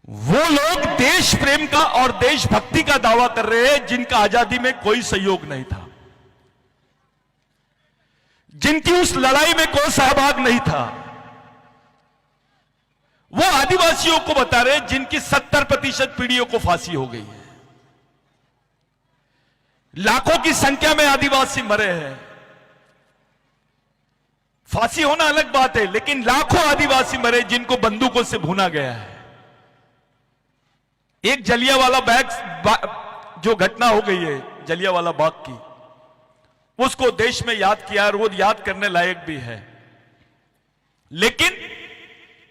वो लोग देश प्रेम का और देशभक्ति का दावा कर रहे हैं जिनका आजादी में कोई सहयोग नहीं था, जिनकी उस लड़ाई में कोई सहभाग नहीं था। वो आदिवासियों को बता रहे हैं जिनकी 70% पीढ़ियों को फांसी हो गई है। लाखों की संख्या में आदिवासी मरे हैं। फांसी होना अलग बात है, लेकिन लाखों आदिवासी मरे जिनको बंदूकों से भूना गया है। एक जलियांवाला बाग जो घटना हो गई है जलियांवाला बाग की, उसको देश में याद किया और वो याद करने लायक भी है। लेकिन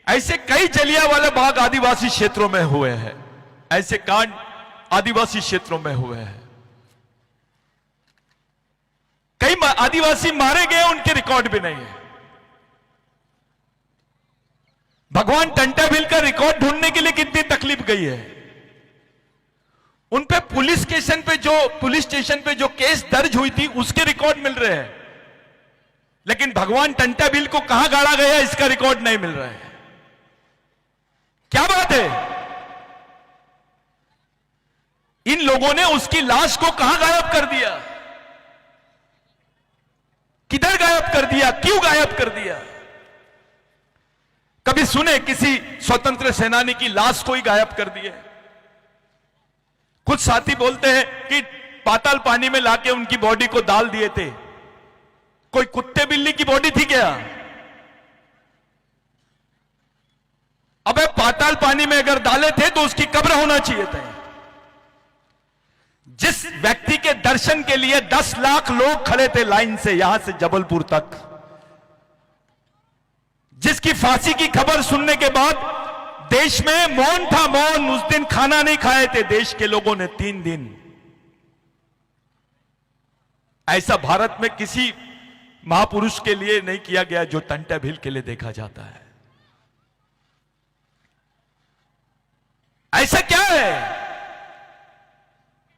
ऐसे कई जलियांवाला बाग आदिवासी क्षेत्रों में हुए हैं, ऐसे कांड आदिवासी क्षेत्रों में हुए हैं। कई आदिवासी मारे गए, उनके रिकॉर्ड भी नहीं है। भगवान टंटा भील का रिकॉर्ड ढूंढने के लिए कितनी तकलीफ गई है। उन पे पुलिस स्टेशन पे जो केस दर्ज हुई थी उसके रिकॉर्ड मिल रहे हैं, लेकिन भगवान टंटा भील को कहां गाड़ा गया इसका रिकॉर्ड नहीं मिल रहा है। क्या बात है? इन लोगों ने उसकी लाश को कहां गायब कर दिया, किधर गायब कर दिया, क्यों गायब कर दिया? कभी सुने किसी स्वतंत्र सेनानी की लाश को ही गायब कर दिया? कुछ साथी बोलते हैं कि पाताल पानी में लाके उनकी बॉडी को डाल दिए थे। कोई कुत्ते बिल्ली की बॉडी थी क्या? अबे पाताल पानी में अगर डाले थे तो उसकी कब्र होना चाहिए था। जिस व्यक्ति के दर्शन के लिए 10 लाख लोग खड़े थे लाइन से यहां से जबलपुर तक, जिसकी फांसी की खबर सुनने के बाद देश में मौन था, मौन। उस दिन खाना नहीं खाए थे देश के लोगों ने 3 दिन। ऐसा भारत में किसी महापुरुष के लिए नहीं किया गया जो टंटा भील के लिए देखा जाता है। ऐसा क्या है?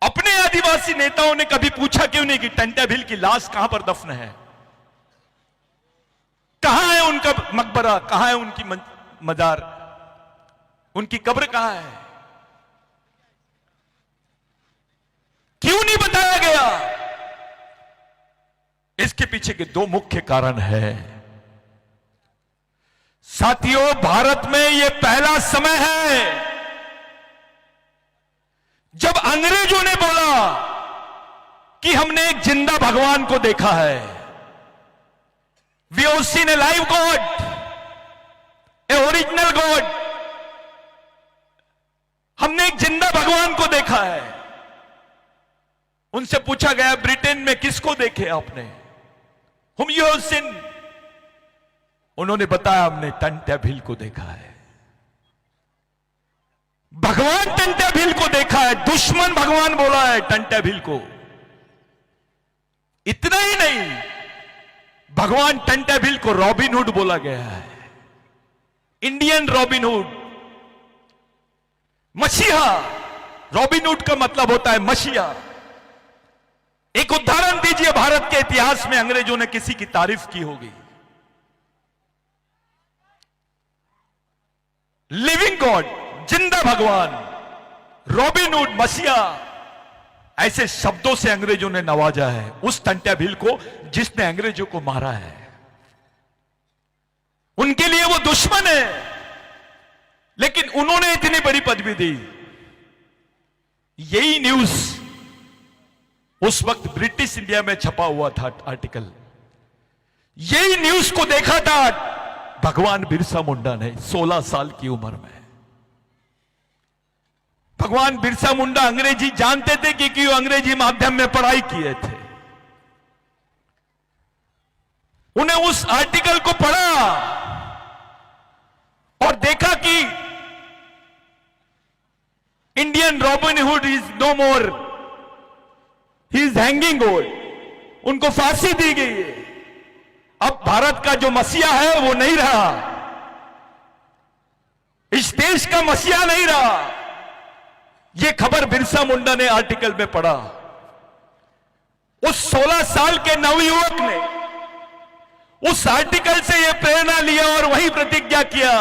अपने आदिवासी नेताओं ने कभी पूछा क्यों नहीं कि टंटा भील की लाश कहां पर दफन है, कहां है उनका मकबरा, कहां है उनकी मजार, उनकी कब्र कहां है? क्यों नहीं बताया गया? इसके पीछे के 2 मुख्य कारण हैं। साथियों, भारत में यह पहला समय है जब अंग्रेजों ने बोला कि हमने एक जिंदा भगवान को देखा है। We have seen a live god, a original god. हमने एक जिंदा भगवान को देखा है। उनसे पूछा गया ब्रिटेन में किसको देखे आपने? Whom you have seen? उन्होंने बताया हमने टंटा भील को देखा है। भगवान टंटा भील को देखा है। दुश्मन भगवान बोला है टंटा भील को। इतना ही नहीं, भगवान टंटा भील को रॉबिन हुड बोला गया है, इंडियन रॉबिन हुड, मसीहा। रॉबिन हुड का मतलब होता है मसीहा। एक उदाहरण दीजिए भारत के इतिहास में अंग्रेजों ने किसी की तारीफ की होगी। लिविंग गॉड, जिंदा भगवान, रॉबिन हुड, मसीहा, ऐसे शब्दों से अंग्रेजों ने नवाजा है उस टंटा भील को जिसने अंग्रेजों को मारा है। उनके लिए वो दुश्मन है, लेकिन उन्होंने इतनी बड़ी पदवी दी। यही न्यूज उस वक्त ब्रिटिश इंडिया में छपा हुआ था आर्टिकल। यही न्यूज को देखा था भगवान बिरसा मुंडा ने 16 साल की उम्र में। भगवान बिरसा मुंडा अंग्रेजी जानते थे क्योंकि वो अंग्रेजी माध्यम में पढ़ाई किए थे। उन्हें उस आर्टिकल को पढ़ा और देखा कि Indian Robin Hood is no more, he is hanging old. उनको फांसी दी गई है। अब भारत का जो मसीहा है वो नहीं रहा, इस देश का मसीहा नहीं रहा। यह खबर बिरसा मुंडा ने आर्टिकल में पढ़ा। उस 16 साल के नवयुवक ने उस आर्टिकल से यह प्रेरणा लिया और वही प्रतिज्ञा किया,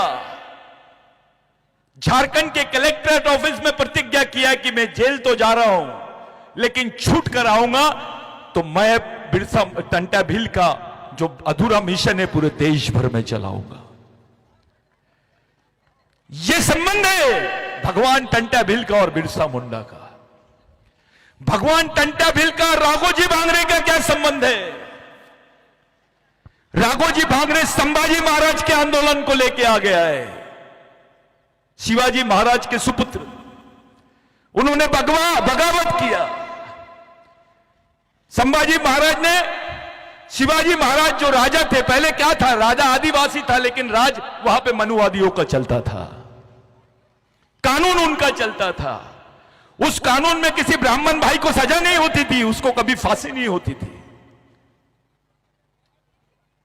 झारखंड के कलेक्ट्रेट ऑफिस में प्रतिज्ञा किया कि मैं जेल तो जा रहा हूं लेकिन छूट कर आऊंगा तो मैं बिरसा टंटा भील का जो अधूरा मिशन है पूरे देश भर में चलाऊंगा। यह संबंध है भगवान टंटा भील का और बिरसा मुंडा का। भगवान टंटा भील का राघोजी भांगरे का क्या संबंध है? राघोजी भांगरे संभाजी महाराज के आंदोलन को लेके आ गया है। शिवाजी महाराज के सुपुत्र, उन्होंने बगावत किया। संभाजी महाराज ने, शिवाजी महाराज जो राजा थे, पहले क्या था, राजा आदिवासी था लेकिन राज वहां पे मनुवादियों का चलता था, कानून उनका चलता था। उस कानून में किसी ब्राह्मण भाई को सजा नहीं होती थी, उसको कभी फांसी नहीं होती थी,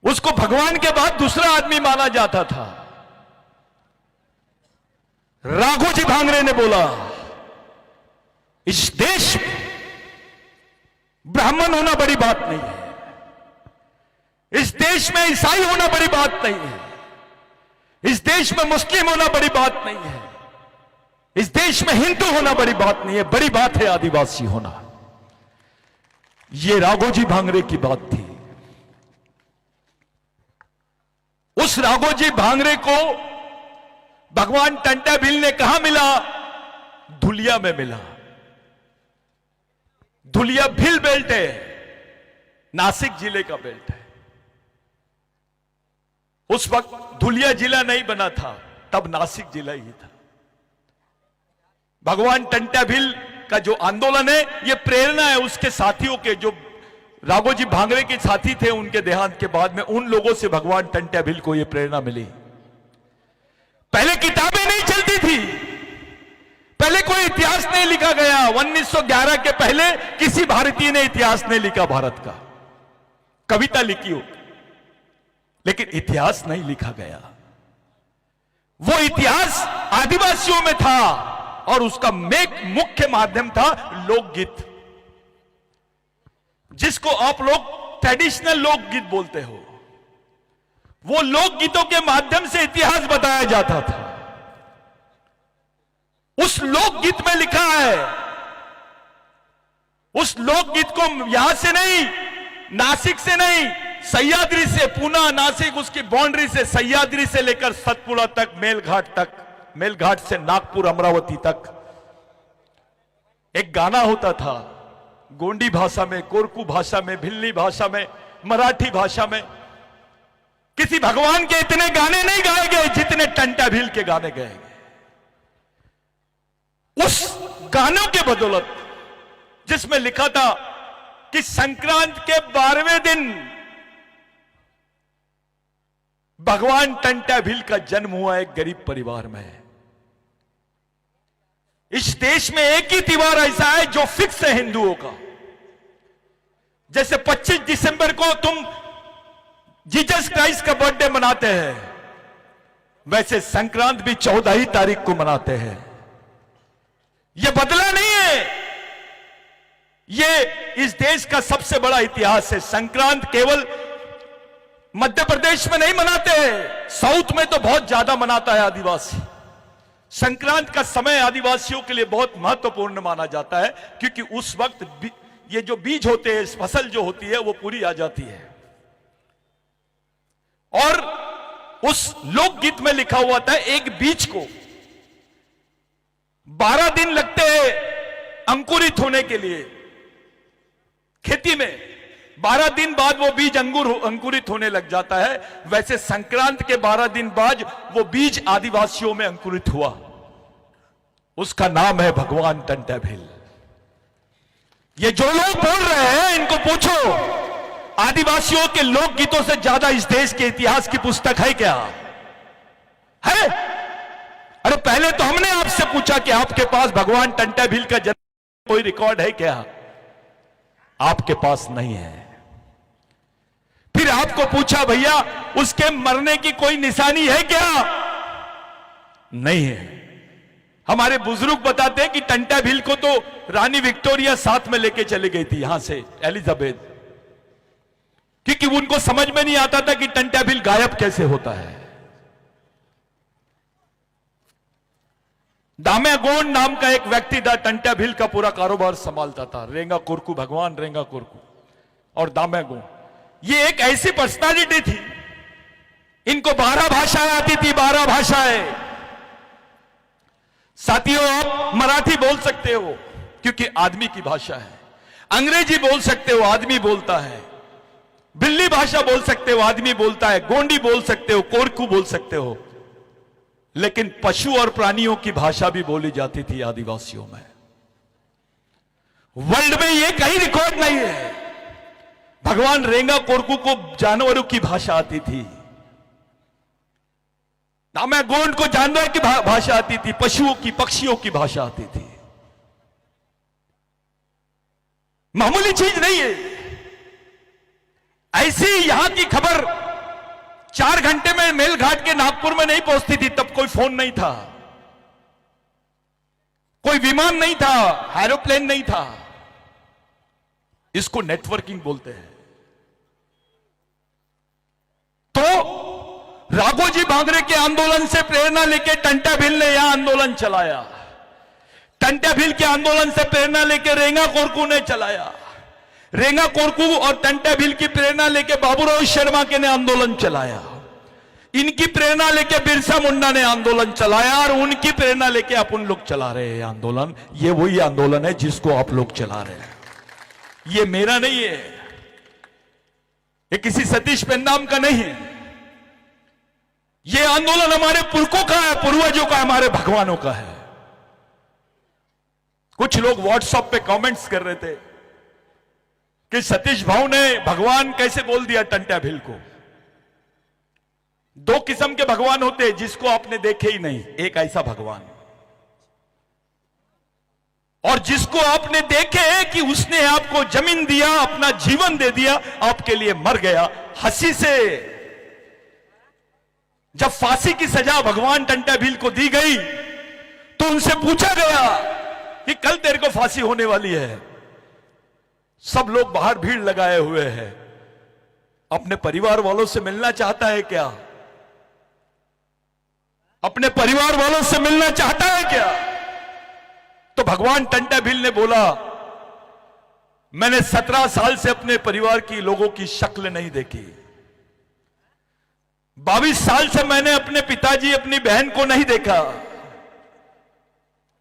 उसको भगवान के बाद दूसरा आदमी माना जाता था। राघोजी भांगरे ने बोला इस देश में ब्राह्मण होना बड़ी बात नहीं है, इस देश में ईसाई होना बड़ी बात नहीं है, इस देश में मुस्लिम होना बड़ी बात नहीं है, इस देश में हिंदू होना बड़ी बात नहीं है, बड़ी बात है आदिवासी होना। यह राघोजी भांगरे की बात थी। उस राघोजी भांगरे को भगवान टंटा भील ने कहां मिला? धुलिया में मिला। धुलिया भील बेल्ट है, नासिक जिले का बेल्ट है। उस वक्त धुलिया जिला नहीं बना था, तब नासिक जिला ही था। भगवान टंटा भील का जो आंदोलन है, यह प्रेरणा है उसके साथियों के, जो राघोजी भांगरे के साथी थे उनके देहांत के बाद में, उन लोगों से भगवान टंटा भील को यह प्रेरणा मिली। पहले किताबें नहीं चलती थी, पहले कोई इतिहास नहीं लिखा गया। 1911 के पहले किसी भारतीय ने इतिहास नहीं लिखा भारत का। कविता लिखी हो लेकिन इतिहास नहीं लिखा गया। वो इतिहास आदिवासियों में था और उसका मुख्य माध्यम था लोकगीत, जिसको आप लोग ट्रेडिशनल लोकगीत बोलते हो। वो लोकगीतों के माध्यम से इतिहास बताया जाता था। उस लोकगीत में लिखा है, उस लोकगीत को यहां से नहीं, नासिक से नहीं, सह्याद्री से, पूना नासिक उसकी बाउंड्री से, सह्याद्री से लेकर सतपुड़ा तक, मेलघाट तक, मेलघाट से नागपुर अमरावती तक एक गाना होता था। गोंडी भाषा में, कोरकू भाषा में, भिल्ली भाषा में, मराठी भाषा में। किसी भगवान के इतने गाने नहीं गाए गए जितने टंटा भील के गाने गए गए। उस गानों के बदौलत, जिसमें लिखा था कि संक्रांत के 12वें दिन भगवान टंटा भील का जन्म हुआ एक गरीब परिवार में। इस देश में एक ही त्योहार ऐसा है जो फिक्स है हिंदुओं का। जैसे 25 दिसंबर को तुम जीसस क्राइस्ट का बर्थडे मनाते हैं, वैसे संक्रांत भी 14 ही तारीख को मनाते हैं। यह बदला नहीं है, यह इस देश का सबसे बड़ा इतिहास है। संक्रांत केवल मध्य प्रदेश में नहीं मनाते हैं, साउथ में तो बहुत ज्यादा मनाता है आदिवासी। संक्रांत का समय आदिवासियों के लिए बहुत महत्वपूर्ण माना जाता है, क्योंकि उस वक्त ये जो बीज होते हैं, फसल जो होती है वो पूरी आ जाती है। और उस लोकगीत में लिखा हुआ था, एक बीज को 12 दिन लगते हैं अंकुरित होने के लिए। खेती में 12 दिन बाद वो बीज अंकुरित होने लग जाता है, वैसे संक्रांत के 12 दिन बाद वो बीज आदिवासियों में अंकुरित हुआ। उसका नाम है भगवान टंटा भील। ये जो लोग बोल रहे हैं, इनको पूछो, आदिवासियों के लोकगीतों से ज्यादा इस देश के इतिहास की पुस्तक है क्या? है? अरे पहले तो हमने आपसे पूछा कि आपके पास भगवान टंटा भील का जन्म कोई रिकॉर्ड है क्या? आपके पास नहीं है। फिर आपको पूछा, भैया उसके मरने की कोई निशानी है क्या? नहीं है। हमारे बुजुर्ग बताते हैं कि टंटा भील को तो रानी विक्टोरिया साथ में लेके चली गई थी यहां से, एलिजाबेथ, क्योंकि उनको समझ में नहीं आता था कि टंटा भील गायब कैसे होता है। दामेगोंड नाम का एक व्यक्ति था, टंट्या भील का पूरा कारोबार संभालता था। रेंगा कुरकू, भगवान रेंगा कुरकू और दामेगोंड, ये एक ऐसी पर्सनालिटी थी, इनको 12 भाषाएं आती थी, 12 भाषाएं। साथियों, आप मराठी बोल सकते हो क्योंकि आदमी की भाषा है, अंग्रेजी बोल सकते हो, आदमी बोलता है, बिल्ली भाषा बोल सकते हो, आदमी बोलता है, गोंडी बोल सकते हो, कोरकू बोल सकते हो, लेकिन पशु और प्राणियों की भाषा भी बोली जाती थी आदिवासियों में। वर्ल्ड में यह कहीं रिकॉर्ड नहीं है। भगवान रेंगा कोरकू को जानवरों की भाषा आती थी, दामेगोंड को जानवर की भाषा आती थी, पशुओं की, पक्षियों की भाषा आती थी। मामूली चीज नहीं है। ऐसी यहां की खबर 4 घंटे में मेलघाट के नागपुर में नहीं पहुंचती थी। तब कोई फोन नहीं था, कोई विमान नहीं था, एरोप्लेन नहीं था। इसको नेटवर्किंग बोलते हैं। तो राघोजी भांगरे के आंदोलन से प्रेरणा लेकर टंट्या भील ने यहां आंदोलन चलाया। टंट्या भील के आंदोलन से प्रेरणा लेकर रेंगा कोरकू ने चलाया। रेंगा कोरकू और टंट्या भील की प्रेरणा लेकर बाबूराव शर्मा के ने आंदोलन चलाया। इनकी प्रेरणा लेकर बिरसा मुंडा ने आंदोलन चलाया और उनकी प्रेरणा लेकर अपन लोग चला रहे हैं आंदोलन। ये वही आंदोलन है जिसको आप लोग चला रहे हैं। ये मेरा नहीं है, ये किसी सतीश पेन्नाम का नहीं है। ये आंदोलन हमारे पुरखों का है, पूर्वजों का, हमारे भगवानों का है। कुछ लोग व्हाट्सएप पे कमेंट्स कर रहे थे कि सतीश भाऊ ने भगवान कैसे बोल दिया टंट्या भील को। 2 किस्म के भगवान होते हैं जिसको आपने देखे ही नहीं। एक ऐसा भगवान और जिसको आपने देखे कि उसने आपको जमीन दिया, अपना जीवन दे दिया, आपके लिए मर गया हंसी से। जब फांसी की सजा भगवान टंट्या भील को दी गई तो उनसे पूछा गया कि कल तेरे को फांसी होने वाली है। सब लोग बाहर भीड़ लगाए हुए हैं। अपने परिवार वालों से मिलना चाहता है क्या? अपने परिवार वालों से मिलना चाहता है क्या? तो भगवान टंट्या भील ने बोला, मैंने 17 साल से अपने परिवार की लोगों की शक्ल नहीं देखी। 22 साल से मैंने अपने पिताजी, अपनी बहन को नहीं देखा।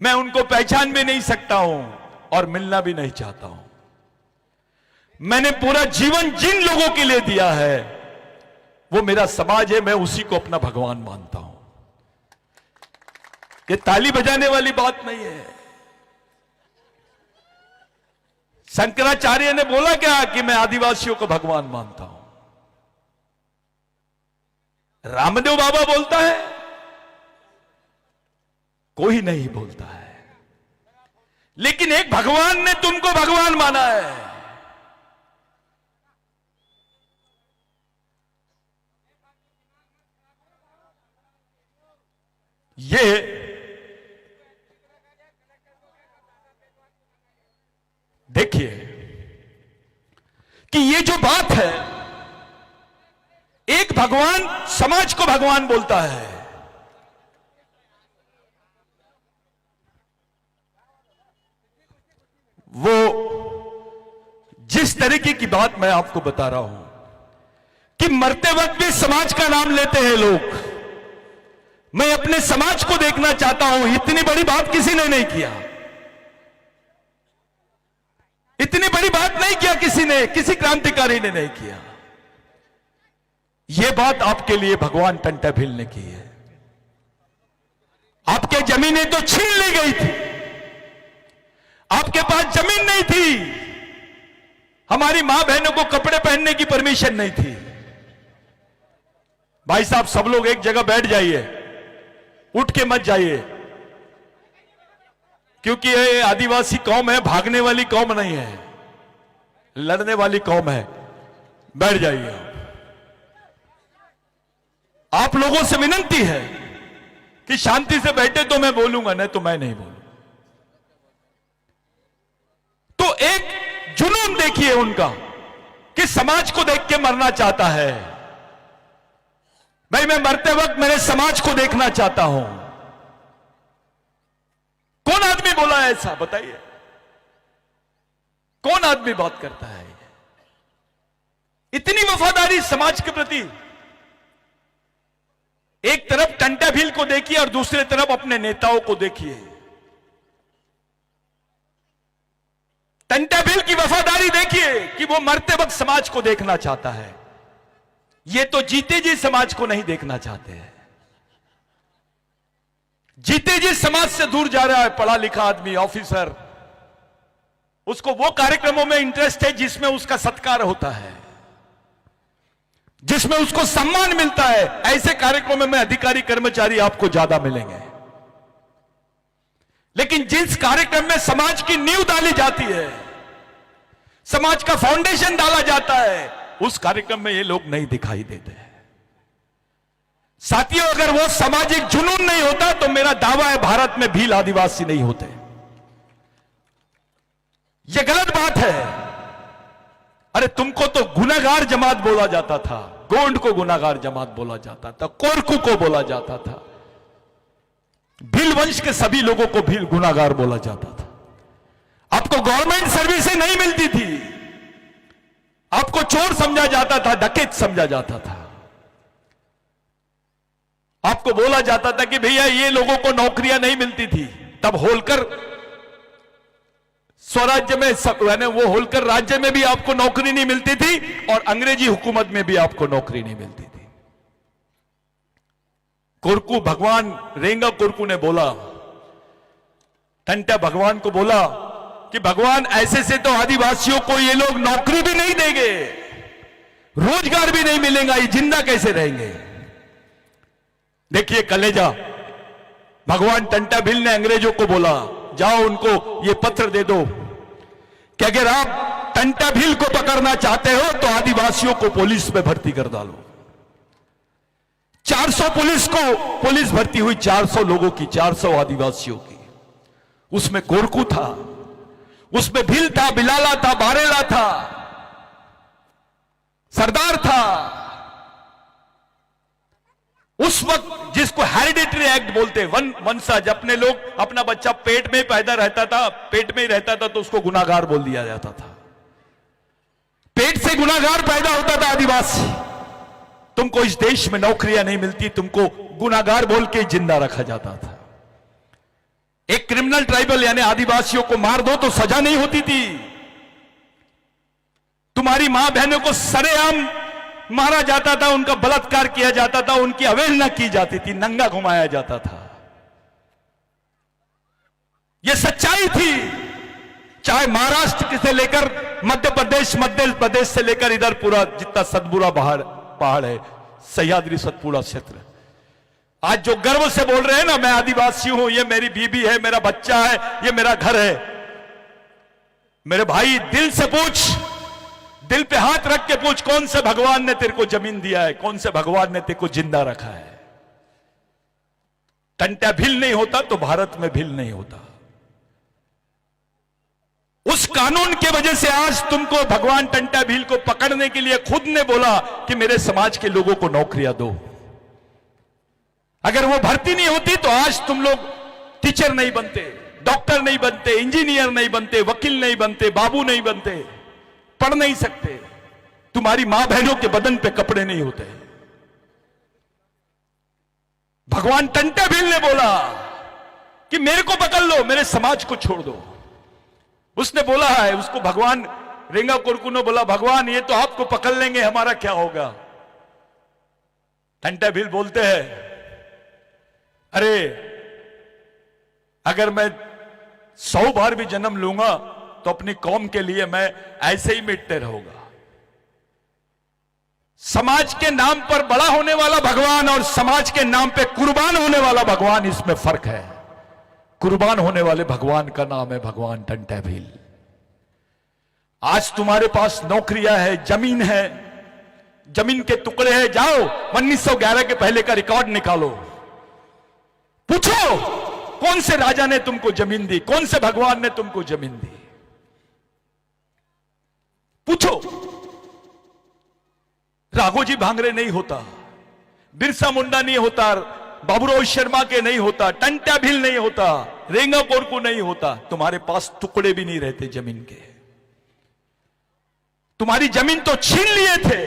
मैं उनको पहचान भी नहीं सकता हूं और मिलना भी नहीं चाहता हूं। मैंने पूरा जीवन जिन लोगों के लिए दिया है वो मेरा समाज है, मैं उसी को अपना भगवान मानता हूं। ये ताली बजाने वाली बात नहीं है। शंकराचार्य ने बोला क्या कि मैं आदिवासियों को भगवान मानता हूं। रामदेव बाबा बोलता है, कोई नहीं बोलता है। लेकिन एक भगवान ने तुमको भगवान माना है। ये देखिए कि ये जो बात है, एक भगवान समाज को भगवान बोलता है। वो जिस तरीके की बात मैं आपको बता रहा हूं कि मरते वक्त भी समाज का नाम लेते हैं लोग। मैं अपने समाज को देखना चाहता हूं। इतनी बड़ी बात किसी ने नहीं किया। इतनी बड़ी बात नहीं किया किसी ने, किसी क्रांतिकारी ने नहीं किया। यह बात आपके लिए भगवान टंट्या भील ने की है। आपके जमीनें तो छीन ली गई थी, आपके पास जमीन नहीं थी, हमारी मां बहनों को कपड़े पहनने की परमिशन नहीं थी। भाई साहब, सब लोग एक जगह बैठ जाइए, उठ के मत जाइए, क्योंकि ये आदिवासी कौम है, भागने वाली कौम नहीं है, लड़ने वाली कौम है। बैठ जाइए। आप लोगों से विनती है कि शांति से बैठे तो मैं बोलूंगा, नहीं तो मैं नहीं बोलूंगा। तो एक जुनून देखिए उनका कि समाज को देख के मरना चाहता है। भाई, मैं मरते वक्त मेरे समाज को देखना चाहता हूं। कौन आदमी बोला है ऐसा, बताइए? कौन आदमी बात करता है? इतनी वफादारी समाज के प्रति। एक तरफ टंटा भील को देखिए और दूसरी तरफ अपने नेताओं को देखिए। टंटा भील की वफादारी देखिए कि वो मरते वक्त समाज को देखना चाहता है। ये तो जीते जी समाज को नहीं देखना चाहते हैं। जीते जी समाज से दूर जा रहा है पढ़ा लिखा आदमी, ऑफिसर। उसको वो कार्यक्रमों में इंटरेस्ट है जिसमें उसका सत्कार होता है, जिसमें उसको सम्मान मिलता है। ऐसे कार्यक्रमों में अधिकारी कर्मचारी आपको ज्यादा मिलेंगे। लेकिन जिस कार्यक्रम में समाज की नींव डाली जाती है, समाज का फाउंडेशन डाला जाता है, उस कार्यक्रम में ये लोग नहीं दिखाई देते। साथियों, अगर वो सामाजिक जुनून नहीं होता तो मेरा दावा है भारत में भील आदिवासी नहीं होते। ये गलत बात है। अरे तुमको तो गुनाहगार जमात बोला जाता था, गोंड को गुनाहगार जमात बोला जाता था, कोरकू को बोला जाता था, भील वंश के सभी लोगों को भील गुनाहगार बोला जाता था। आपको गवर्नमेंट सर्विसेज नहीं मिलती थी, आपको चोर समझा जाता था, डकैत समझा जाता था। आपको बोला जाता था कि भैया ये लोगों को नौकरियां नहीं मिलती थी। तब होलकर स्वराज्य में यानी वो होलकर राज्य में भी आपको नौकरी नहीं मिलती थी और अंग्रेजी हुकूमत में भी आपको नौकरी नहीं मिलती थी। कोरकू भगवान रेंगा कोरकू ने बोला, टंटा भगवान को बोला कि भगवान ऐसे से तो आदिवासियों को ये लोग नौकरी भी नहीं देंगे, रोजगार भी नहीं मिलेगा, ये जिंदा कैसे रहेंगे। देखिए कलेजा, भगवान टंटा भील ने अंग्रेजों को बोला, जाओ उनको ये पत्र दे दो कि अगर आप टंटा भील को पकड़ना चाहते हो तो आदिवासियों को पुलिस में भर्ती कर डालो। 400 पुलिस भर्ती हुई, 400 लोगों की, 400 आदिवासियों की। उसमें कोरकू था, उसमें भील था, बिलाला था, बारेला था, सरदार था। उस वक्त जिसको हेरिडिटरी एक्ट बोलते, वंशज, अपने लोग, अपना बच्चा पेट में पैदा रहता था, पेट में ही रहता था तो उसको गुनाहगार बोल दिया जाता था। पेट से गुनाहगार पैदा होता था आदिवासी। तुमको इस देश में नौकरियां नहीं मिलती, तुमको गुनाहगार बोल के जिंदा रखा जाता था। एक क्रिमिनल ट्राइबल यानी आदिवासियों को मार दो तो सजा नहीं होती थी। तुम्हारी मां बहनों को सरेआम मारा जाता था, उनका बलात्कार किया जाता था, उनकी अवहेलना की जाती थी, नंगा घुमाया जाता था। यह सच्चाई थी। चाहे महाराष्ट्र से लेकर मध्य प्रदेश से लेकर इधर पूरा जितना सतपुड़ा पहाड़ है, सह्याद्री सतपुड़ा क्षेत्र, आज जो गर्व से बोल रहे हैं ना, मैं आदिवासी हूं, ये मेरी बीबी है, मेरा बच्चा है, ये मेरा घर है। मेरे भाई, दिल से पूछ, दिल पे हाथ रख के पूछ, कौन से भगवान ने तेरे को जमीन दिया है, कौन से भगवान ने तेरे को जिंदा रखा है। टंटा भील नहीं होता तो भारत में भील नहीं होता। उस कानून के वजह से आज तुमको भगवान टंटा भील को पकड़ने के लिए खुद ने बोला कि मेरे समाज के लोगों को नौकरियां दो। अगर वो भर्ती नहीं होती तो आज तुम लोग टीचर नहीं बनते, डॉक्टर नहीं बनते, इंजीनियर नहीं बनते, वकील नहीं बनते, बाबू नहीं बनते, पढ़ नहीं सकते, तुम्हारी मां बहनों के बदन पे कपड़े नहीं होते। भगवान टंटा भील ने बोला कि मेरे को पकड़ लो, मेरे समाज को छोड़ दो। उसने बोला है, उसको भगवान रेंगा कोरकू ने बोला, भगवान ये तो आपको पकड़ लेंगे, हमारा क्या होगा। टंटा भील बोलते हैं, अरे अगर मैं 100 बार भी जन्म लूंगा तो अपनी कौम के लिए मैं ऐसे ही मिटते रहूंगा। समाज के नाम पर बड़ा होने वाला भगवान और समाज के नाम पे कुर्बान होने वाला भगवान, इसमें फर्क है। कुर्बान होने वाले भगवान का नाम है भगवान टंटा भील। आज तुम्हारे पास नौकरियां है, जमीन है, जमीन के टुकड़े हैं, जाओ 1911 के पहले का रिकॉर्ड निकालो, पूछो कौन से राजा ने तुमको जमीन दी, कौन से भगवान ने तुमको जमीन दी, पूछो। राघोजी भांगरे नहीं होता, बिरसा मुंडा नहीं होता, बाबूराव शर्मा के नहीं होता, टंटा भील नहीं होता, रेंगा कोरकू नहीं होता, तुम्हारे पास टुकड़े भी नहीं रहते जमीन के। तुम्हारी जमीन तो छीन लिए थे।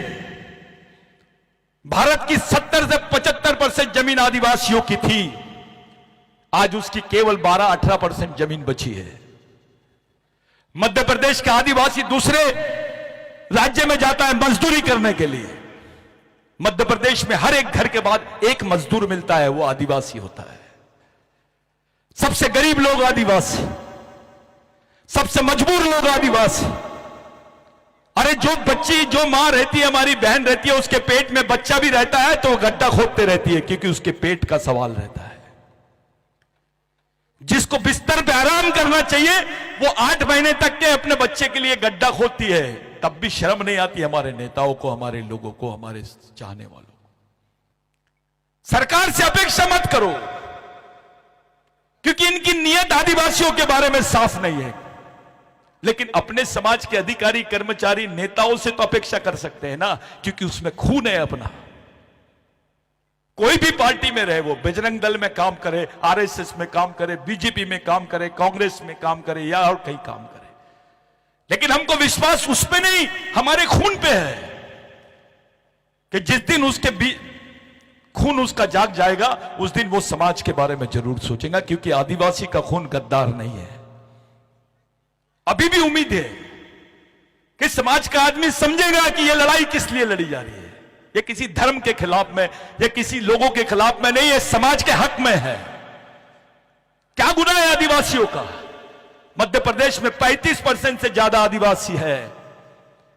भारत की 70 से 75% जमीन आदिवासियों की थी, आज उसकी केवल 12-18% जमीन बची है। मध्य प्रदेश का आदिवासी दूसरे राज्य में जाता है मजदूरी करने के लिए। मध्य प्रदेश में हर एक घर के बाद एक मजदूर मिलता है, वो आदिवासी होता है। सबसे गरीब लोग आदिवासी, सबसे मजबूर लोग आदिवासी। अरे जो बच्ची, जो मां रहती है, हमारी बहन रहती है, उसके पेट में बच्चा भी रहता है तो वो गड्ढा खोदते रहती है, क्योंकि उसके पेट का सवाल रहता है। जिसको बिस्तर पे आराम करना चाहिए वो 8 महीने तक के अपने बच्चे के लिए गड्ढा खोदती है, तब भी शर्म नहीं आती हमारे नेताओं को, हमारे लोगों को, हमारे चाहने वालों को। सरकार से अपेक्षा मत करो, क्योंकि इनकी नीयत आदिवासियों के बारे में साफ नहीं है। लेकिन अपने समाज के अधिकारी, कर्मचारी, नेताओं से तो अपेक्षा कर सकते हैं ना, क्योंकि उसमें खून है अपना। कोई भी पार्टी में रहे, वो बजरंग दल में काम करे, आरएसएस में काम करे, बीजेपी में काम करे, कांग्रेस में काम करे या और कहीं काम करे, लेकिन हमको विश्वास उस पे नहीं, हमारे खून पे है कि जिस दिन उसके खून उसका जाग जाएगा, उस दिन वो समाज के बारे में जरूर सोचेगा, क्योंकि आदिवासी का खून गद्दार नहीं है। अभी भी उम्मीद है कि समाज का आदमी समझेगा कि यह लड़ाई किस लिए लड़ी जा रही है। ये किसी धर्म के खिलाफ में या किसी लोगों के खिलाफ में नहीं है, समाज के हक में है। क्या गुनाह है आदिवासियों का? मध्य प्रदेश में 35% से ज्यादा आदिवासी है।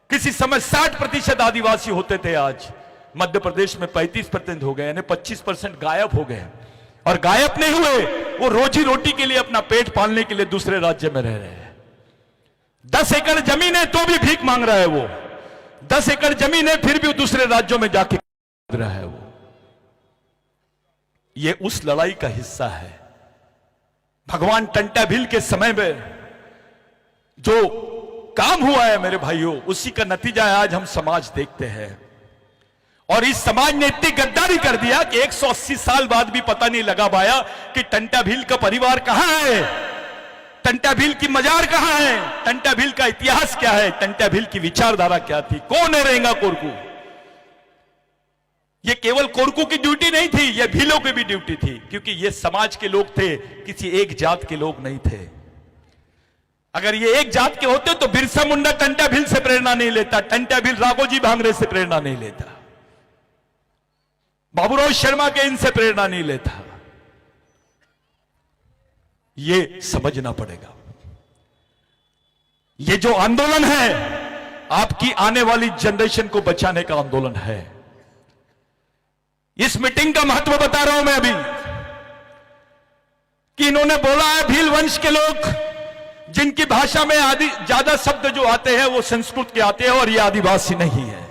किसी समय 60% आदिवासी होते थे, आज मध्य प्रदेश में 35% हो गए, यानी 25% गायब हो गए। और गायब नहीं हुए, वो रोजी रोटी के लिए, अपना पेट पालने के लिए दूसरे राज्य में रह रहे हैं। 10 एकड़ जमीन है तो भी भीख मांग रहा है वो। 10 एकड़ जमीन है फिर भी दूसरे राज्यों में जाके रहा है वो। ये उस लड़ाई का हिस्सा है। भगवान टंटा भील के समय में जो काम हुआ है मेरे भाइयों, उसी का नतीजा है आज हम समाज देखते हैं। और इस समाज ने इतनी गद्दारी कर दिया कि 180 साल बाद भी पता नहीं लगा पाया कि टंटा भील का परिवार कहां है, टंटा भील की मजार कहां है, टंटा भील का इतिहास क्या है, टंटा भील की विचारधारा क्या थी, कौन है रेंगा कोरकू। ये केवल कोरकू की ड्यूटी नहीं थी, ये भीलों की भी ड्यूटी थी, क्योंकि ये समाज के लोग थे, किसी एक जात के लोग नहीं थे। अगर ये एक जात के होते तो बिरसा मुंडा टंटा भील से प्रेरणा नहीं लेता, टंटा भील राघोजी भांगरे से प्रेरणा नहीं लेता, बाबूराव शर्मा के इनसे प्रेरणा नहीं लेता। ये समझना पड़ेगा। ये जो आंदोलन है, आपकी आने वाली जनरेशन को बचाने का आंदोलन है। इस मीटिंग का महत्व बता रहा हूं मैं अभी, कि इन्होंने बोला है भील वंश के लोग, जिनकी भाषा में ज्यादा शब्द जो आते हैं वो संस्कृत के आते हैं, और ये आदिवासी नहीं है।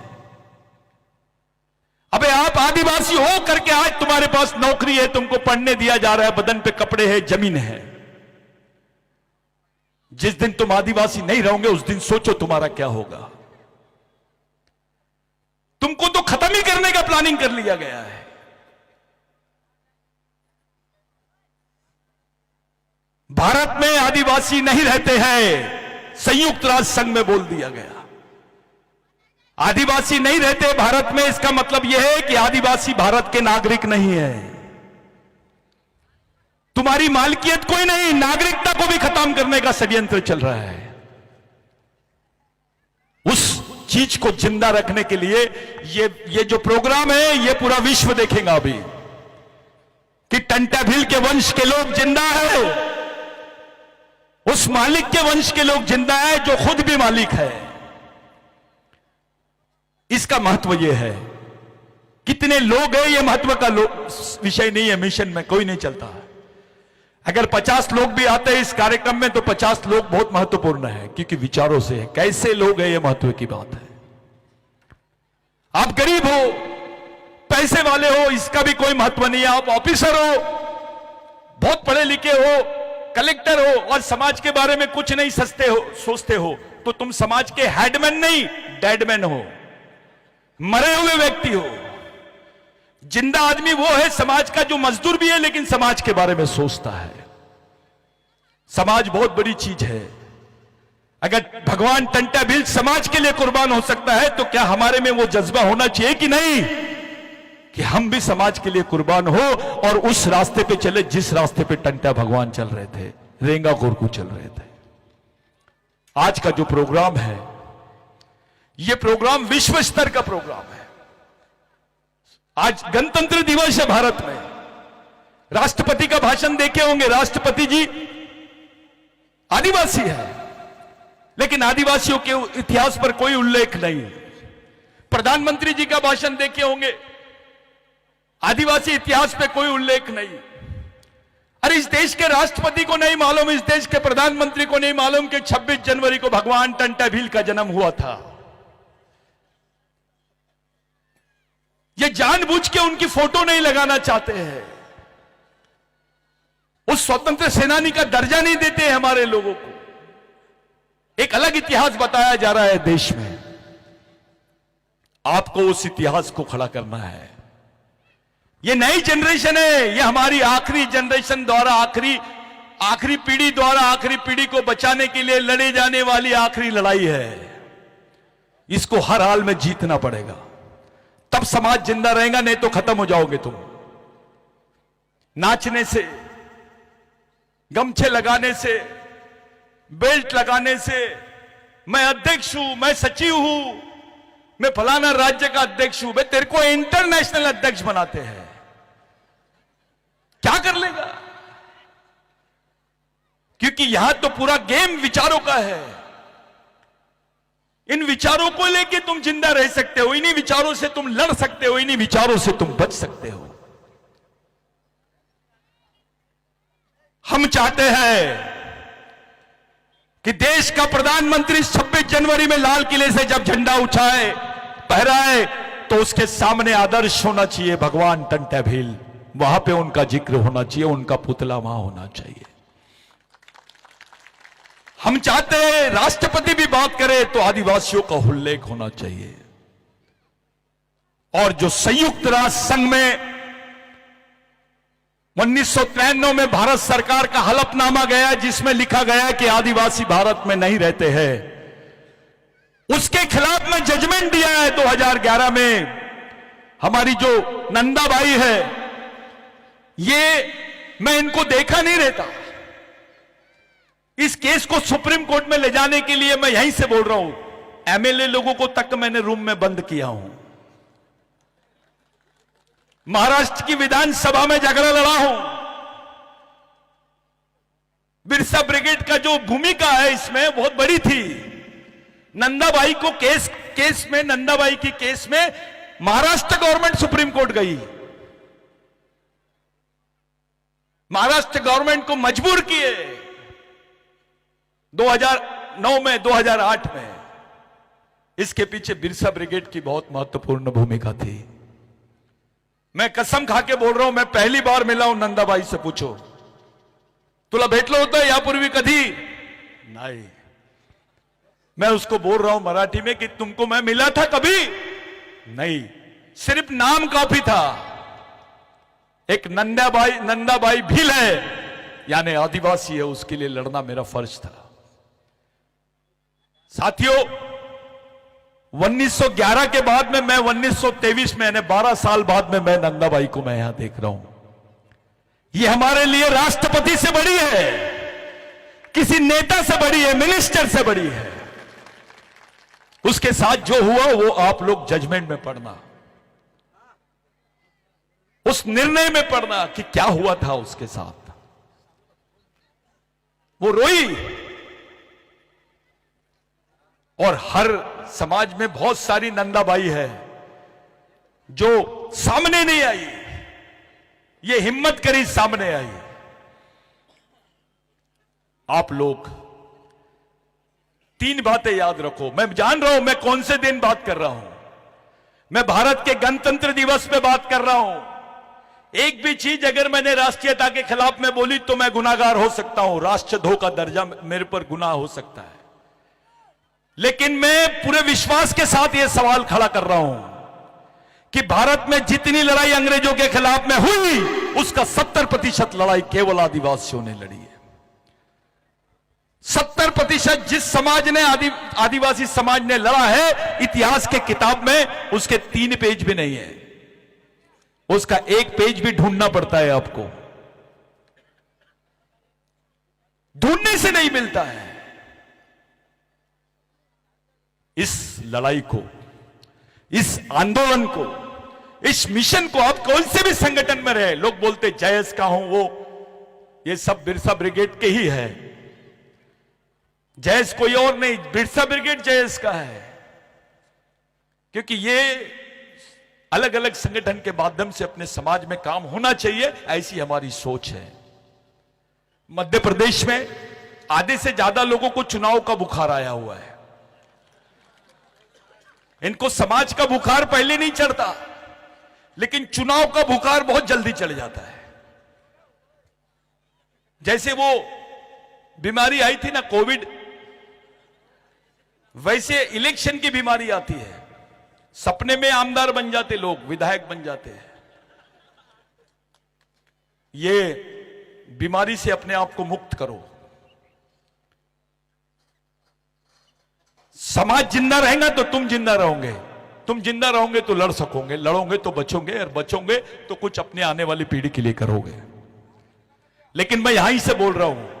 अबे आप आदिवासी हो करके आज तुम्हारे पास नौकरी है, तुमको पढ़ने दिया जा रहा है, बदन पे कपड़े हैं, जमीन है। जिस दिन तुम आदिवासी नहीं रहोगे उस दिन सोचो तुम्हारा क्या होगा। तुमको तो खत्म ही करने का प्लानिंग कर लिया गया है। भारत में आदिवासी नहीं रहते हैं, संयुक्त राष्ट्र संघ में बोल दिया गया। आदिवासी नहीं रहते भारत में, इसका मतलब यह है कि आदिवासी भारत के नागरिक नहीं है। तुम्हारी मालकियत कोई नहीं, नागरिकता को भी खत्म करने का षड्यंत्र चल रहा है। उस चीज को जिंदा रखने के लिए ये जो प्रोग्राम है, ये पूरा विश्व देखेगा अभी कि टंटा भील के वंश के लोग जिंदा है, उस मालिक के वंश के लोग जिंदा है जो खुद भी मालिक है। इसका महत्व यह है। कितने लोग हैं, यह महत्व का विषय नहीं है। मिशन में कोई नहीं चलता। अगर 50 लोग भी आते हैं इस कार्यक्रम में तो 50 लोग बहुत महत्वपूर्ण है, क्योंकि विचारों से है। कैसे लोग हैं, यह महत्व की बात है। आप गरीब हो, पैसे वाले हो, इसका भी कोई महत्व नहीं है। आप ऑफिसर हो, बहुत पढ़े लिखे हो, कलेक्टर हो, और समाज के बारे में कुछ नहीं सोचते हो, तो तुम समाज के हेडमैन नहीं, डेडमैन हो, मरे हुए व्यक्ति हो। जिंदा आदमी वो है समाज का जो मजदूर भी है लेकिन समाज के बारे में सोचता है। समाज बहुत बड़ी चीज है। अगर भगवान टंटा भील समाज के लिए कुर्बान हो सकता है तो क्या हमारे में वो जज्बा होना चाहिए कि नहीं कि हम भी समाज के लिए कुर्बान हो और उस रास्ते पे चले जिस रास्ते पे टंटा भगवान चल रहे थे, रेंगा गोरकू चल रहे थे। आज का जो प्रोग्राम है, ये प्रोग्राम विश्व स्तर का प्रोग्राम है। आज गणतंत्र दिवस है भारत में। राष्ट्रपति का भाषण देखे होंगे, राष्ट्रपति जी आदिवासी है, लेकिन आदिवासियों के इतिहास पर कोई उल्लेख नहीं। प्रधानमंत्री जी का भाषण देखे होंगे, आदिवासी इतिहास पे कोई उल्लेख नहीं। अरे इस देश के राष्ट्रपति को नहीं मालूम, इस देश के प्रधानमंत्री को नहीं मालूम कि 26 जनवरी को भगवान टंटा भील का जन्म हुआ था। ये जानबूझ के उनकी फोटो नहीं लगाना चाहते हैं, उस स्वतंत्र सेनानी का दर्जा नहीं देते हैं हमारे लोगों को। एक अलग इतिहास बताया जा रहा है देश में, आपको उस इतिहास को खड़ा करना है। ये नई जनरेशन है, ये हमारी आखिरी जनरेशन द्वारा, आखिरी पीढ़ी द्वारा आखिरी पीढ़ी को बचाने के लिए लड़ी जाने वाली आखिरी लड़ाई है। इसको हर हाल में जीतना पड़ेगा, तब समाज जिंदा रहेगा, नहीं तो खत्म हो जाओगे तुम। नाचने से, गमछे लगाने से, बेल्ट लगाने से, मैं अध्यक्ष हूं, मैं सचिव हूं, मैं फलाना राज्य का अध्यक्ष हूं, भाई तेरे को इंटरनेशनल अध्यक्ष बनाते हैं, क्या कर लेगा? क्योंकि यहां तो पूरा गेम विचारों का है। इन विचारों को लेके तुम जिंदा रह सकते हो, इन्हीं विचारों से तुम लड़ सकते हो, इन्हीं विचारों से तुम बच सकते हो। हम चाहते हैं कि देश का प्रधानमंत्री 26 जनवरी में लाल किले से जब झंडा उठाए, फहराए, तो उसके सामने आदर्श होना चाहिए भगवान टंटा भील। वहां पे उनका जिक्र होना चाहिए, उनका पुतला वहां होना चाहिए। हम चाहते हैं राष्ट्रपति भी बात करे तो आदिवासियों का उल्लेख होना चाहिए। और जो संयुक्त राष्ट्र संघ में 1993 में भारत सरकार का हलफनामा गया, जिसमें लिखा गया कि आदिवासी भारत में नहीं रहते हैं, उसके खिलाफ में जजमेंट दिया है 2011 में। हमारी जो नंदाबाई है, ये मैं इनको देखा नहीं रहता, इस केस को सुप्रीम कोर्ट में ले जाने के लिए मैं यहीं से बोल रहा हूं, एमएलए लोगों को तक मैंने रूम में बंद किया हूं, महाराष्ट्र की विधानसभा में झगड़ा लड़ा हूं। बिरसा ब्रिगेड का जो भूमिका है इसमें बहुत बड़ी थी। नंदाबाई को केस में नंदाबाई की केस में महाराष्ट्र गवर्नमेंट सुप्रीम कोर्ट गई, महाराष्ट्र गवर्नमेंट को मजबूर किए 2009 में, 2008 में। इसके पीछे बिरसा ब्रिगेड की बहुत महत्वपूर्ण भूमिका थी। मैं कसम खा के बोल रहा हूं, मैं पहली बार मिला हूं नंदाबाई से, पूछो तुला भेटलो होतं यापूर्वी कधी? नहीं। मैं उसको बोल रहा हूं मराठी में कि तुमको मैं मिला था कभी? नहीं, सिर्फ नाम काफी था। एक नंदाबाई भील है, यानी आदिवासी है, उसके लिए लड़ना मेरा फर्ज था। साथियों, 1911 के बाद में मैं 1923 में, यानी 12 साल बाद में मैं नंदाबाई को मैं यहां देख रहा हूं। ये हमारे लिए राष्ट्रपति से बड़ी है, किसी नेता से बड़ी है, मिनिस्टर से बड़ी है। उसके साथ जो हुआ वो आप लोग जजमेंट में पढ़ना, उस निर्णय में पढ़ना कि क्या हुआ था उसके साथ। वो रोई, और हर समाज में बहुत सारी नंदाबाई है जो सामने नहीं आई, ये हिम्मत करी सामने आई। आप लोग 3 बातें याद रखो। मैं जान रहा हूं मैं कौन से दिन बात कर रहा हूं, मैं भारत के गणतंत्र दिवस पे बात कर रहा हूं। एक भी चीज अगर मैंने राष्ट्रीयता के खिलाफ में बोली तो मैं गुनाहगार हो सकता हूं, राष्ट्रद्रोह का दर्जा मेरे पर गुनाह हो सकता है। लेकिन मैं पूरे विश्वास के साथ यह सवाल खड़ा कर रहा हूं कि भारत में जितनी लड़ाई अंग्रेजों के खिलाफ में हुई, उसका 70% लड़ाई केवल आदिवासियों ने लड़ी है। 70% जिस समाज ने आदिवासी समाज ने लड़ा है, इतिहास के किताब में उसके 3 पेज भी नहीं है, उसका 1 पेज भी ढूंढना पड़ता है आपको, ढूंढने से नहीं मिलता है। इस लड़ाई को, इस आंदोलन को, इस मिशन को आप कौन से भी संगठन में रहे, लोग बोलते जयस का हूं, वो ये सब बिरसा ब्रिगेड के ही है, जयस कोई और नहीं, बिरसा ब्रिगेड जयस का है, क्योंकि ये अलग अलग संगठन के माध्यम से अपने समाज में काम होना चाहिए, ऐसी हमारी सोच है। मध्य प्रदेश में आधे से ज्यादा लोगों को चुनाव का बुखार आया हुआ है। इनको समाज का बुखार पहले नहीं चढ़ता, लेकिन चुनाव का बुखार बहुत जल्दी चढ़ जाता है। जैसे वो बीमारी आई थी ना कोविड, वैसे इलेक्शन की बीमारी आती है। सपने में आमदार बन जाते लोग, विधायक बन जाते हैं। ये बीमारी से अपने आप को मुक्त करो। समाज जिंदा रहेगा तो तुम जिंदा रहोगे, तुम जिंदा रहोगे तो लड़ सकोगे, लड़ोगे तो बचोगे, और बचोगे तो कुछ अपने आने वाली पीढ़ी के लिए करोगे। लेकिन मैं यहीं से बोल रहा हूं,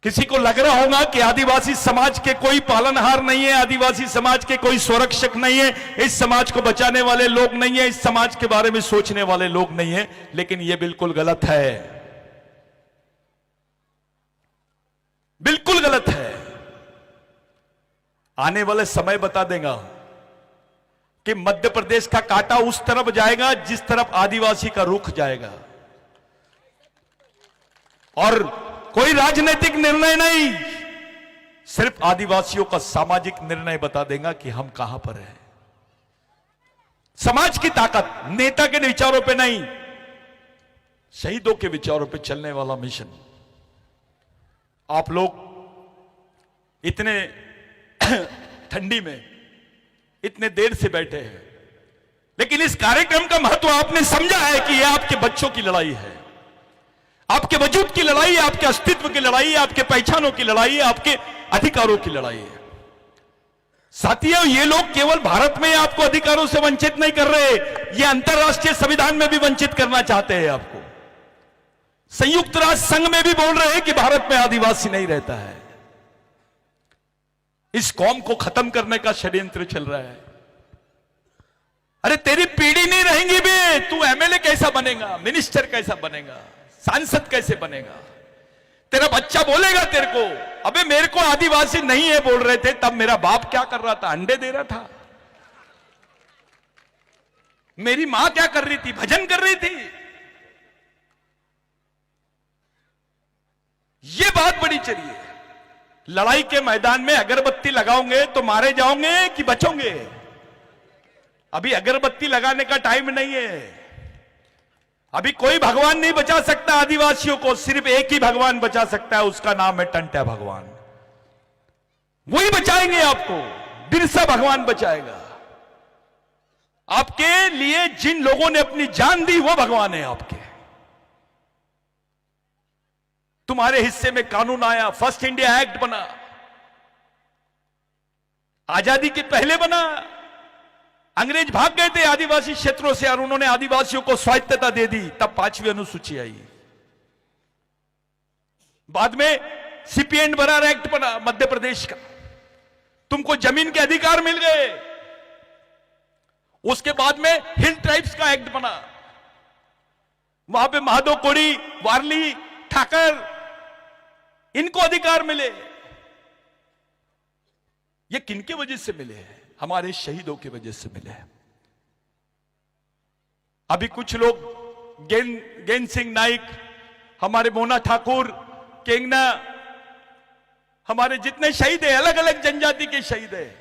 किसी को लग रहा होगा कि आदिवासी समाज के कोई पालनहार नहीं है, आदिवासी समाज के कोई संरक्षक नहीं है, इस समाज को बचाने वाले लोग नहीं है, इस समाज के बारे में सोचने वाले लोग नहीं है, लेकिन यह बिल्कुल गलत है, बिल्कुल गलत है। आने वाले समय बता देगा कि मध्य प्रदेश का कांटा उस तरफ जाएगा जिस तरफ आदिवासी का रुख जाएगा, और कोई राजनीतिक निर्णय नहीं, सिर्फ आदिवासियों का सामाजिक निर्णय बता देगा कि हम कहां पर हैं। समाज की ताकत नेता के विचारों पे नहीं, शहीदों के विचारों पे चलने वाला मिशन। आप लोग इतने ठंडी में इतने देर से बैठे हैं, लेकिन इस कार्यक्रम का महत्व आपने समझा है कि यह आपके बच्चों की लड़ाई है, आपके वजूद की लड़ाई है, आपके अस्तित्व की लड़ाई है, आपके पहचानों की लड़ाई है, आपके अधिकारों की लड़ाई है। साथियों, ये लोग केवल भारत में आपको अधिकारों से वंचित नहीं कर रहे, ये अंतर्राष्ट्रीय संविधान में भी वंचित करना चाहते हैं आपको। संयुक्त राष्ट्र संघ में भी बोल रहे हैं कि भारत में आदिवासी नहीं रहता है। इस कौम को खत्म करने का षड्यंत्र चल रहा है। अरे तेरी पीढ़ी नहीं रहेंगी बे, तू एमएलए कैसा बनेगा, मिनिस्टर कैसा बनेगा, सांसद कैसे बनेगा? तेरा बच्चा बोलेगा तेरे को, अबे मेरे को आदिवासी नहीं है बोल रहे थे, तब मेरा बाप क्या कर रहा था? अंडे दे रहा था। मेरी मां क्या कर रही थी? भजन कर रही थी। ये बात बड़ी चली है। लड़ाई के मैदान में अगरबत्ती लगाओगे तो मारे जाओगे कि बचोगे? अभी अगरबत्ती लगाने का टाइम नहीं है। अभी कोई भगवान नहीं बचा सकता आदिवासियों को, सिर्फ एक ही भगवान बचा सकता है, उसका नाम है टंट्या भगवान। वही बचाएंगे आपको, बिरसा भगवान बचाएगा। आपके लिए जिन लोगों ने अपनी जान दी वो भगवान है आपके। तुम्हारे हिस्से में कानून आया, फर्स्ट इंडिया एक्ट बना, आजादी के पहले बना। अंग्रेज भाग गए थे आदिवासी क्षेत्रों से और उन्होंने आदिवासियों को स्वायत्तता दे दी, तब 5वीं अनुसूची आई। बाद में सीपी एंड बरार एक्ट बना मध्य प्रदेश का, तुमको जमीन के अधिकार मिल गए। उसके बाद में हिल ट्राइब्स का एक्ट बना, वहां पे महादो, कोड़ी, वारली, ठाकर, इनको अधिकार मिले। ये किनके वजह से मिले हैं? हमारे शहीदों की वजह से मिले हैं। अभी कुछ लोग गेंद सिंह नाइक, हमारे मोना ठाकुर, केंगना, हमारे जितने शहीद हैं, अलग अलग जनजाति के शहीद हैं,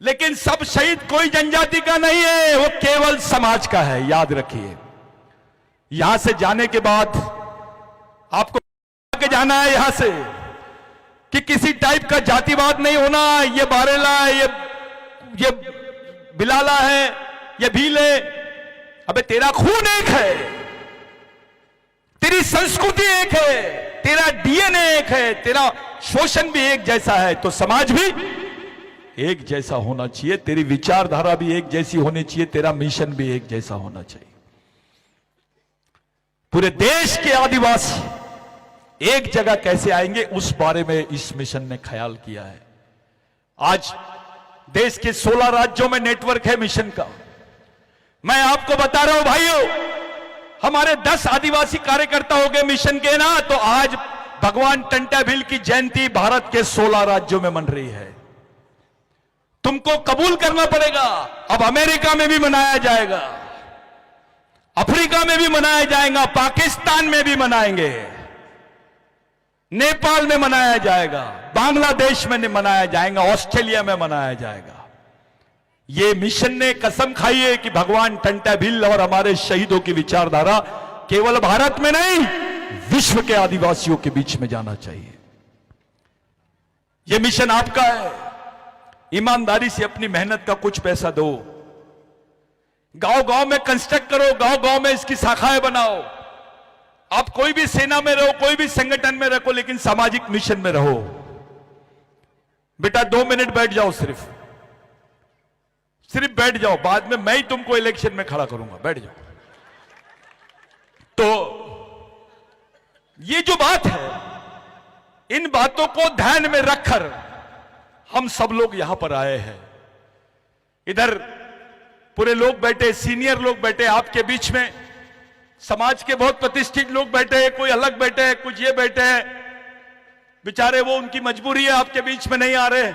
लेकिन सब शहीद कोई जनजाति का नहीं है, वो केवल समाज का है। याद रखिए, यहां से जाने के बाद आपको जाना है यहां से कि किसी टाइप का जातिवाद नहीं होना। ये बारेला है, ये बिलाला है, ये भील है। अबे तेरा खून एक है, तेरी संस्कृति एक है, तेरा डीएनए एक है, तेरा शोषण भी एक जैसा है, तो समाज भी एक जैसा होना चाहिए, तेरी विचारधारा भी एक जैसी होनी चाहिए, तेरा मिशन भी एक जैसा होना चाहिए। पूरे देश के आदिवासी एक जगह कैसे आएंगे, उस बारे में इस मिशन ने ख्याल किया है। आज देश के 16 राज्यों में नेटवर्क है मिशन का। मैं आपको बता रहा हूं भाइयों, हमारे 10 आदिवासी कार्यकर्ता हो गए मिशन के ना, तो आज भगवान टंटा भील की जयंती भारत के 16 राज्यों में मन रही है। तुमको कबूल करना पड़ेगा। अब अमेरिका में भी मनाया जाएगा, अफ्रीका में भी मनाया जाएगा, पाकिस्तान में भी मनाएंगे, नेपाल में मनाया जाएगा, बांग्लादेश में मनाया जाएगा, ऑस्ट्रेलिया में मनाया जाएगा। ये मिशन ने कसम खाई है कि भगवान टंटा भील और हमारे शहीदों की विचारधारा केवल भारत में नहीं, विश्व के आदिवासियों के बीच में जाना चाहिए। यह मिशन आपका है। ईमानदारी से अपनी मेहनत का कुछ पैसा दो, गांव-गांव में कंस्ट्रक्ट करो, गांव-गांव में इसकी शाखाएं बनाओ। आप कोई भी सेना में रहो, कोई भी संगठन में रहो, लेकिन सामाजिक मिशन में रहो। बेटा 2 मिनट बैठ जाओ, सिर्फ बैठ जाओ, बाद में मैं ही तुमको इलेक्शन में खड़ा करूंगा, बैठ जाओ। तो ये जो बात है, इन बातों को ध्यान में रखकर हम सब लोग यहां पर आए हैं। इधर पूरे लोग बैठे, सीनियर लोग बैठे आपके बीच में, समाज के बहुत प्रतिष्ठित लोग बैठे हैं, कोई अलग बैठे हैं, कुछ ये बैठे हैं, बेचारे वो उनकी मजबूरी है आपके बीच में नहीं आ रहे,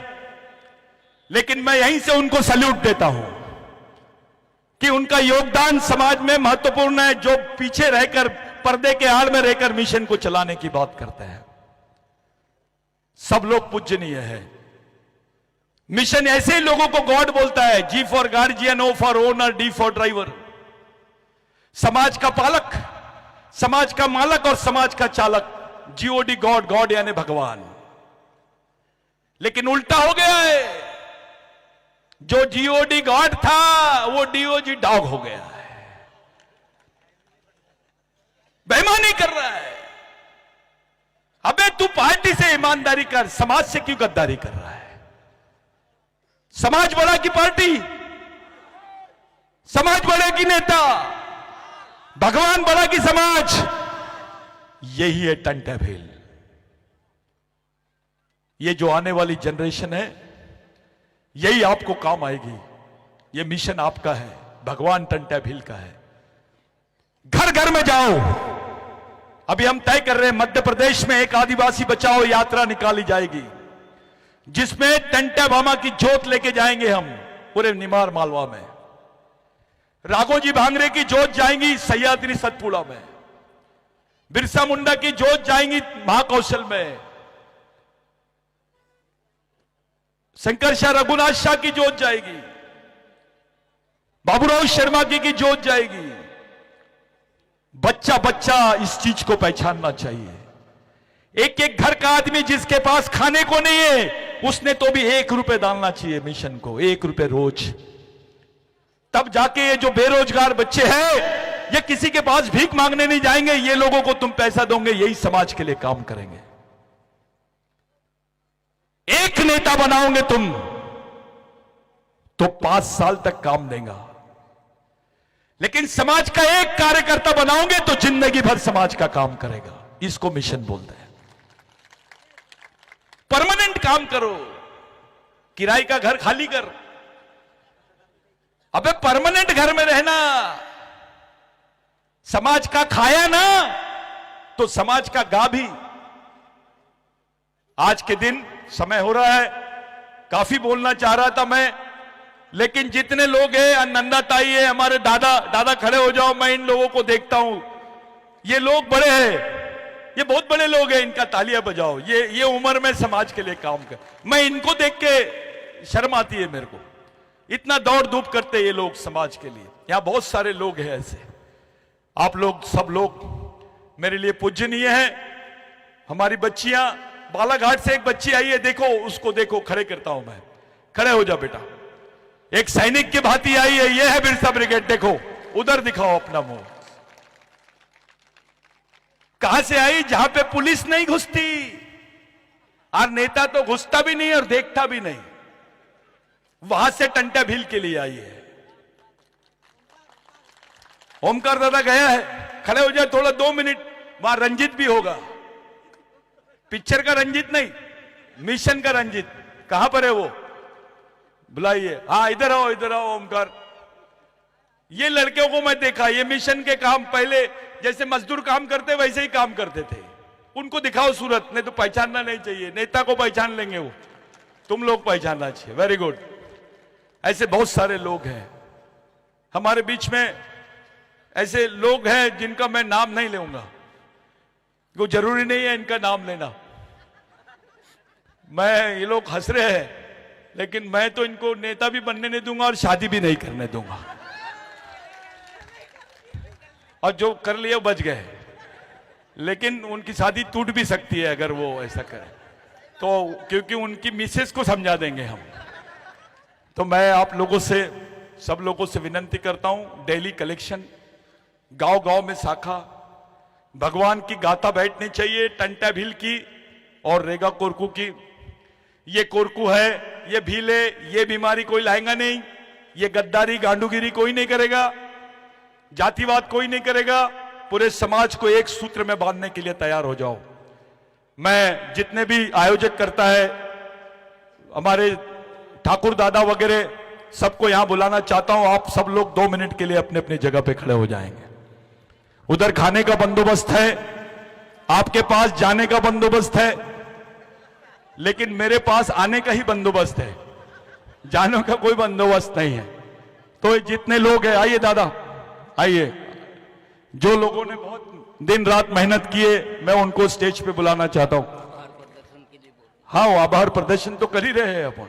लेकिन मैं यहीं से उनको सैल्यूट देता हूं कि उनका योगदान समाज में महत्वपूर्ण है, जो पीछे रहकर पर्दे के आड़ में रहकर मिशन को चलाने की बात करते हैं। सब लोग पूजनीय है। मिशन ऐसे ही लोगों को गॉड बोलता है, G for guardian, O for owner, D for driver. समाज का पालक, समाज का मालक और समाज का चालक, जीओडी गॉड, गॉड यानी भगवान। लेकिन उल्टा हो गया है, जो जीओडी गॉड था वो डीओजी डॉग हो गया है, बेईमानी कर रहा है। अबे तू पार्टी से ईमानदारी कर, समाज से क्यों गद्दारी कर रहा है? समाज बड़ा की पार्टी, समाज बड़ा की नेता, भगवान बड़ा की समाज, यही है टंटा भील। ये जो आने वाली जनरेशन है, यही आपको काम आएगी। ये मिशन आपका है, भगवान टंटा भील का है। घर घर में जाओ। अभी हम तय कर रहे हैं, मध्य प्रदेश में एक आदिवासी बचाओ यात्रा निकाली जाएगी, जिसमें टंटा भामा की जोत लेके जाएंगे हम पूरे निमार मालवा में। राघोजी भांगरे की जोत जाएंगी सह्याद्री सतपुड़ा में, बिरसा मुंडा की जोत जाएंगी महाकौशल में, शंकर शाह रघुनाथ शाह की जोत जाएगी, बाबूराव शर्मा की जोत जाएगी। बच्चा बच्चा इस चीज को पहचानना चाहिए। एक एक घर का आदमी जिसके पास खाने को नहीं है, उसने तो भी 1 रुपए डालना चाहिए मिशन को, 1 रुपए रोज। तब जाके ये जो बेरोजगार बच्चे हैं, ये किसी के पास भीख मांगने नहीं जाएंगे, ये लोगों को तुम पैसा दोगे, यही समाज के लिए काम करेंगे। एक नेता बनाओगे तुम तो 5 साल तक काम देगा, लेकिन समाज का एक कार्यकर्ता बनाओगे तो जिंदगी भर समाज का काम करेगा। इसको मिशन बोलते हैं। परमानेंट काम करो, किराए का घर खाली कर। अबे परमानेंट घर में रहना, समाज का खाया ना तो समाज का गा भी। आज के दिन समय हो रहा है, काफी बोलना चाह रहा था मैं, लेकिन जितने लोग हैं, नंदा ताई है, हमारे दादा खड़े हो जाओ, मैं इन लोगों को देखता हूं। ये लोग बड़े हैं, ये बहुत बड़े लोग हैं, इनका तालियां बजाओ। ये उम्र में समाज के लिए काम कर, मैं इनको देख के शर्म आती है मेरे को। इतना दौड़ धूप करते ये लोग समाज के लिए। यहां बहुत सारे लोग हैं ऐसे। आप लोग सब लोग मेरे लिए पूजनीय है। हमारी बच्चियां, बालाघाट से एक बच्ची आई है, देखो उसको, देखो खड़े करता हूं मैं। खड़े हो जाओ बेटा। एक सैनिक की भांति आई है, ये है बिरसा ब्रिगेड। देखो उधर दिखाओ अपना मुंह। कहां से आई? जहां पे पुलिस नहीं घुसती, और नेता तो घुसता भी नहीं और देखता भी नहीं, वहां से टंटा भील के लिए आई है। ओमकार दादा गया है, खड़े हो जाए थोड़ा 2 मिनट, वहां रंजित भी होगा, पिक्चर का रंजित नहीं, मिशन का रंजित। कहां पर है वो? बुलाइए। हाँ, इधर आओ ओमकार। ये लड़कियों को मैं देखा, ये मिशन के काम पहले जैसे मजदूर काम करते वैसे ही काम करते थे। उनको दिखाओ सूरत, नहीं तो पहचानना नहीं चाहिए। नेता को पहचान लेंगे वो, तुम लोग पहचानना चाहिए। Very good. ऐसे बहुत सारे लोग हैं हमारे बीच में, ऐसे लोग हैं जिनका मैं नाम नहीं लूंगा, वो जरूरी नहीं है इनका नाम लेना। ये लोग हंस रहे हैं, लेकिन मैं तो इनको नेता भी बनने नहीं दूंगा और शादी भी नहीं करने दूंगा, और जो कर लिए बच गए, लेकिन उनकी शादी टूट भी सकती है अगर वो ऐसा करें तो, क्योंकि उनकी मिसेस को समझा देंगे हम। तो मैं आप लोगों से, सब लोगों से विनती करता हूं, डेली कलेक्शन, गांव गांव में शाखा, भगवान की गाथा बैठनी चाहिए, टंटा भील की और रेगा कोरकू की। ये कोरकू है, ये भील है, ये बीमारी कोई लाएगा नहीं, ये गद्दारी गांडूगिरी कोई नहीं करेगा, जातिवाद कोई नहीं करेगा। पूरे समाज को एक सूत्र में बांधने के लिए तैयार हो जाओ। मैं जितने भी आयोजक करता है, हमारे ठाकुर दादा वगैरह, सबको यहां बुलाना चाहता हूं। आप सब लोग 2 मिनट के लिए अपने अपनी जगह पे खड़े हो जाएंगे। उधर खाने का बंदोबस्त है, आपके पास जाने का बंदोबस्त है, लेकिन मेरे पास आने का ही बंदोबस्त है, जाने का कोई बंदोबस्त नहीं है। तो जितने लोग हैं, आइए दादा, आइए। जो लोगों ने बहुत दिन रात मेहनत किए, मैं उनको स्टेज पे बुलाना चाहता हूं। हाँ, वो आभार प्रदर्शन तो कर ही रहे हैं अपन।